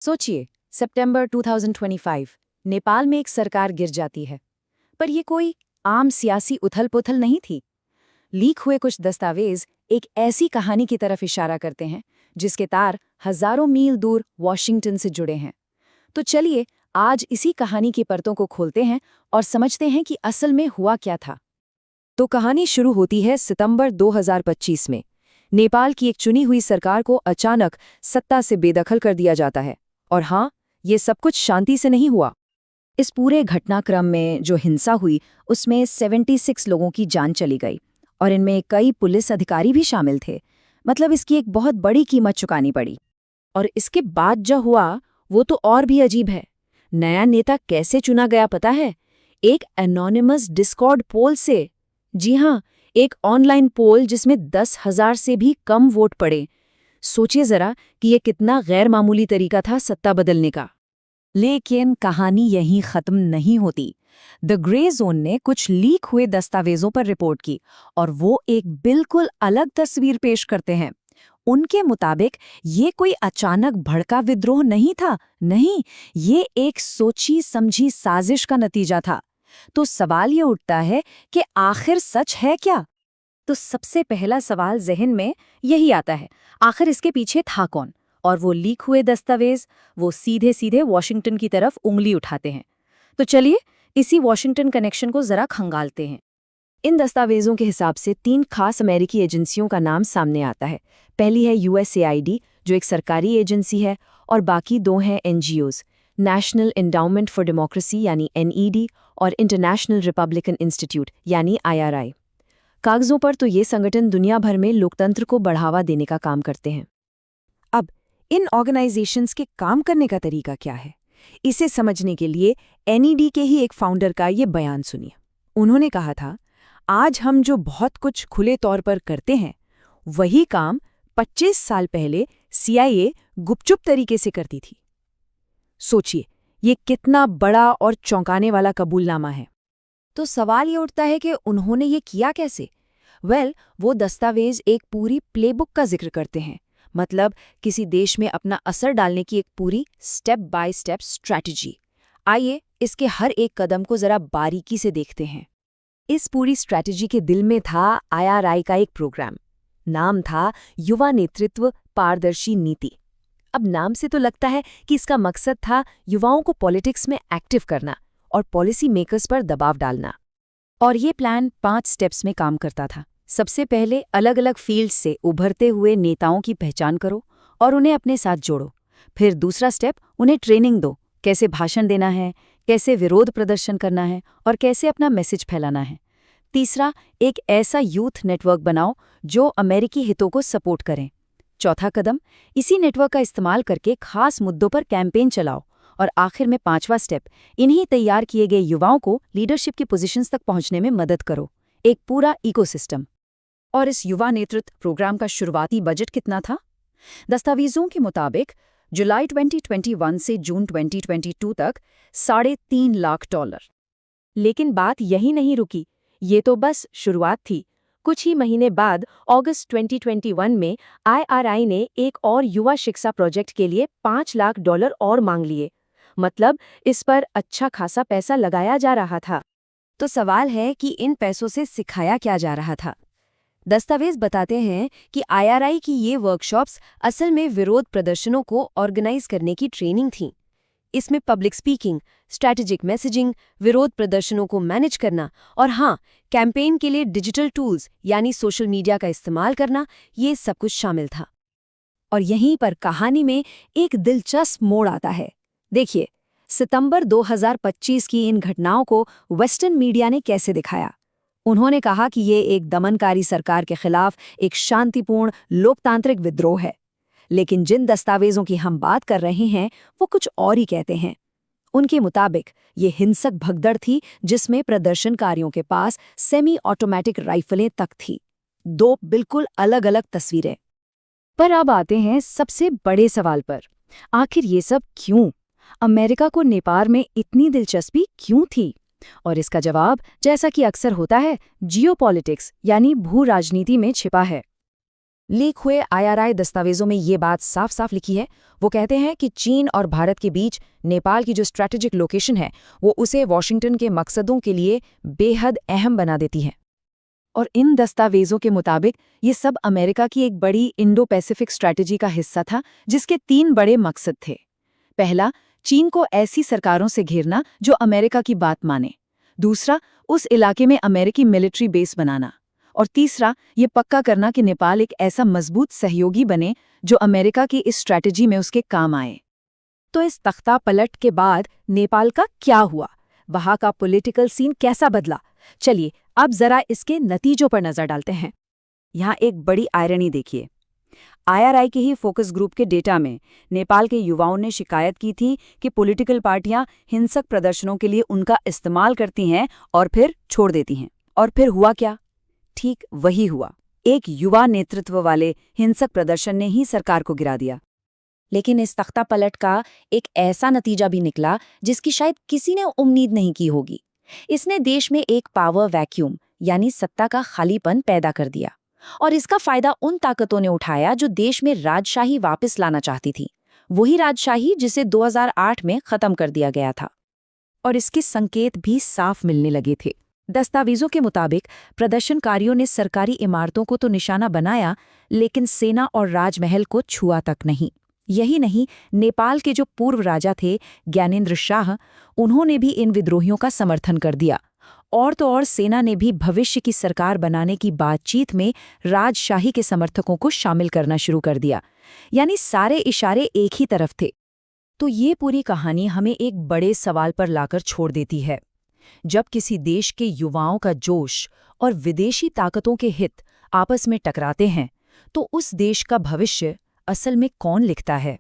सोचिए, सितंबर 2025 नेपाल में एक सरकार गिर जाती है। पर ये कोई आम सियासी उथल-पुथल नहीं थी। लीक हुए कुछ दस्तावेज एक ऐसी कहानी की तरफ इशारा करते हैं जिसके तार हजारों मील दूर वॉशिंगटन से जुड़े हैं। तो चलिए आज इसी कहानी की परतों को खोलते हैं और समझते हैं कि असल में हुआ क्या था। तो कहानी शुरू होती है सितंबर 2025 में। नेपाल की एक चुनी हुई सरकार को अचानक सत्ता से बेदखल कर दिया जाता है। और हाँ, ये सब कुछ शांति से नहीं हुआ। इस पूरे घटनाक्रम में जो हिंसा हुई उसमें 76 लोगों की जान चली गई और इनमें कई पुलिस अधिकारी भी शामिल थे। मतलब इसकी एक बहुत बड़ी कीमत चुकानी पड़ी। और इसके बाद जो हुआ वो तो और भी अजीब है। नया नेता कैसे चुना गया पता है? एक एनोनिमस डिस्कॉर्ड पोल से। जी हाँ, एक ऑनलाइन पोल जिसमें 10,000 से भी कम वोट पड़े। सोचिए जरा कि ये कितना गैर मामूली तरीका था सत्ता बदलने का। लेकिन कहानी यहीं खत्म नहीं होती। द ग्रे जोन ने कुछ लीक हुए दस्तावेजों पर रिपोर्ट की और वो एक बिल्कुल अलग तस्वीर पेश करते हैं। उनके मुताबिक ये कोई अचानक भड़का विद्रोह नहीं था, नहीं, ये एक सोची समझी साजिश का नतीजा था। तो सवाल ये उठता है कि आखिर सच है क्या? तो सबसे पहला सवाल ज़हन में यही आता है, आखिर इसके पीछे था कौन? और वो लीक हुए दस्तावेज, वो सीधे सीधे वॉशिंगटन की तरफ उंगली उठाते हैं। तो चलिए इसी वॉशिंगटन कनेक्शन को जरा खंगालते हैं। इन दस्तावेजों के हिसाब से 3 खास अमेरिकी एजेंसियों का नाम सामने आता है। पहली है यूएसएआईडी, जो एक सरकारी एजेंसी है, और बाकी 2 हैं NGOs, national endowment for democracy यानी एनईडी और इंटरनेशनल रिपब्लिकन इंस्टीट्यूट यानी आईआरआई। कागजों पर तो ये संगठन दुनिया भर में लोकतंत्र को बढ़ावा देने का काम करते हैं। अब इन ऑर्गेनाइजेशंस के काम करने का तरीका क्या है, इसे समझने के लिए एनईडी के ही एक फाउंडर का ये बयान सुनिए। उन्होंने कहा था, आज हम जो बहुत कुछ खुले तौर पर करते हैं वही काम 25 साल पहले सीआईए गुपचुप तरीके से करती थी। सोचिए, ये कितना बड़ा और चौंकाने वाला कबूलनामा है। तो सवाल ये उठता है कि उन्होंने ये किया कैसे? वो दस्तावेज एक पूरी प्लेबुक का जिक्र करते हैं। मतलब किसी देश में अपना असर डालने की एक पूरी स्टेप बाय स्टेप स्ट्रैटेजी। आइए इसके हर एक कदम को जरा बारीकी से देखते हैं। इस पूरी स्ट्रैटेजी के दिल में था आईआरआई का एक प्रोग्राम। नाम था युवा नेतृत्व पारदर्शी नीति। अब नाम से तो लगता है कि इसका मकसद था युवाओं को पॉलिटिक्स में एक्टिव करना और पॉलिसी मेकर्स पर दबाव डालना। और ये प्लान 5 स्टेप्स में काम करता था। सबसे पहले अलग अलग फील्ड से उभरते हुए नेताओं की पहचान करो और उन्हें अपने साथ जोड़ो। फिर दूसरा स्टेप, उन्हें ट्रेनिंग दो, कैसे भाषण देना है, कैसे विरोध प्रदर्शन करना है और कैसे अपना मैसेज फैलाना है। तीसरा, एक ऐसा यूथ नेटवर्क बनाओ जो अमेरिकी हितों को सपोर्ट करें। चौथा कदम, इसी नेटवर्क का इस्तेमाल करके खास मुद्दों पर कैंपेन चलाओ। और आखिर में 5वां स्टेप, इन्हीं तैयार किए गए युवाओं को लीडरशिप की पोजीशंस तक पहुंचने में मदद करो। एक पूरा इकोसिस्टम। और इस युवा नेतृत्व प्रोग्राम का शुरुआती बजट कितना था? दस्तावेजों के मुताबिक जुलाई 2021 से जून 2022 तक $3.5 लाख। लेकिन बात यही नहीं रुकी, ये तो बस शुरुआत थी। कुछ ही महीने बाद अगस्त 2021 में आईआरआई ने एक और युवा शिक्षा प्रोजेक्ट के लिए $5 लाख और मांग लिए। मतलब इस पर अच्छा खासा पैसा लगाया जा रहा था। तो सवाल है कि इन पैसों से सिखाया क्या जा रहा था? दस्तावेज बताते हैं कि आईआरआई की ये वर्कशॉप्स असल में विरोध प्रदर्शनों को ऑर्गेनाइज करने की ट्रेनिंग थी। इसमें पब्लिक स्पीकिंग, स्ट्रैटेजिक मैसेजिंग, विरोध प्रदर्शनों को मैनेज करना और हाँ, कैंपेन के लिए डिजिटल टूल्स यानी सोशल मीडिया का इस्तेमाल करना, ये सब कुछ शामिल था। और यहीं पर कहानी में एक दिलचस्प मोड़ आता है। देखिए, सितंबर 2025 की इन घटनाओं को वेस्टर्न मीडिया ने कैसे दिखाया। उन्होंने कहा कि ये एक दमनकारी सरकार के खिलाफ एक शांतिपूर्ण लोकतांत्रिक विद्रोह है। लेकिन जिन दस्तावेजों की हम बात कर रहे हैं वो कुछ और ही कहते हैं। उनके मुताबिक ये हिंसक भगदड़ थी जिसमें प्रदर्शनकारियों के पास सेमी ऑटोमेटिक राइफलें तक थी। 2 बिल्कुल अलग अलग तस्वीरें। पर अब आते हैं सबसे बड़े सवाल पर, आखिर ये सब क्यों? अमेरिका को नेपाल में इतनी दिलचस्पी क्यों थी? और इसका जवाब, जैसा कि अक्सर होता है, जियोपॉलिटिक्स यानी भू राजनीति में छिपा है। लीक हुए IRI दस्तावेजों में ये बात साफ साफ लिखी है। वो कहते हैं कि चीन और भारत के बीच नेपाल की जो स्ट्रैटेजिक लोकेशन है वो उसे वॉशिंगटन के मकसदों के लिए बेहद अहम बना देती है। और इन दस्तावेजों के मुताबिक ये सब अमेरिका की एक बड़ी इंडो पैसिफिक स्ट्रैटेजी का हिस्सा था, जिसके 3 बड़े मकसद थे। पहला, चीन को ऐसी सरकारों से घेरना जो अमेरिका की बात माने। दूसरा, उस इलाके में अमेरिकी मिलिट्री बेस बनाना। और तीसरा, ये पक्का करना कि नेपाल एक ऐसा मजबूत सहयोगी बने जो अमेरिका की इस स्ट्रैटेजी में उसके काम आए। तो इस तख्ता पलट के बाद नेपाल का क्या हुआ? वहां का पॉलिटिकल सीन कैसा बदला? चलिए अब जरा इसके नतीजों पर नजर डालते हैं। यहाँ एक बड़ी आयरनी देखिए। IRI के ही फोकस ग्रुप के डेटा में नेपाल के युवाओं ने शिकायत की थी कि पॉलिटिकल पार्टियां हिंसक प्रदर्शनों के लिए उनका इस्तेमाल करती हैं और फिर छोड़ देती हैं। और फिर हुआ क्या? ठीक वही हुआ। एक युवा नेतृत्व वाले हिंसक प्रदर्शन ने ही सरकार को गिरा दिया। लेकिन इस तख्ता पलट का एक ऐसा नतीजा भी निकला जिसकी शायद किसी ने उम्मीद नहीं की होगी। इसने देश में एक पावर वैक्यूम यानी सत्ता का खालीपन पैदा कर दिया। और इसका फायदा उन ताकतों ने उठाया जो देश में राजशाही वापस लाना चाहती थी, वही राजशाही जिसे 2008 में खत्म कर दिया गया था। और इसके संकेत भी साफ मिलने लगे थे। दस्तावेजों के मुताबिक प्रदर्शनकारियों ने सरकारी इमारतों को तो निशाना बनाया, लेकिन सेना और राजमहल को छुआ तक नहीं। यही नहीं, नेपाल के जो पूर्व राजा थे ज्ञानेंद्र शाह, उन्होंने भी इन विद्रोहियों का समर्थन कर दिया। और तो और सेना ने भी भविष्य की सरकार बनाने की बातचीत में राजशाही के समर्थकों को शामिल करना शुरू कर दिया। यानी सारे इशारे एक ही तरफ थे। तो ये पूरी कहानी हमें एक बड़े सवाल पर लाकर छोड़ देती है। जब किसी देश के युवाओं का जोश और विदेशी ताकतों के हित आपस में टकराते हैं, तो उस देश का भविष्य असल में कौन लिखता है?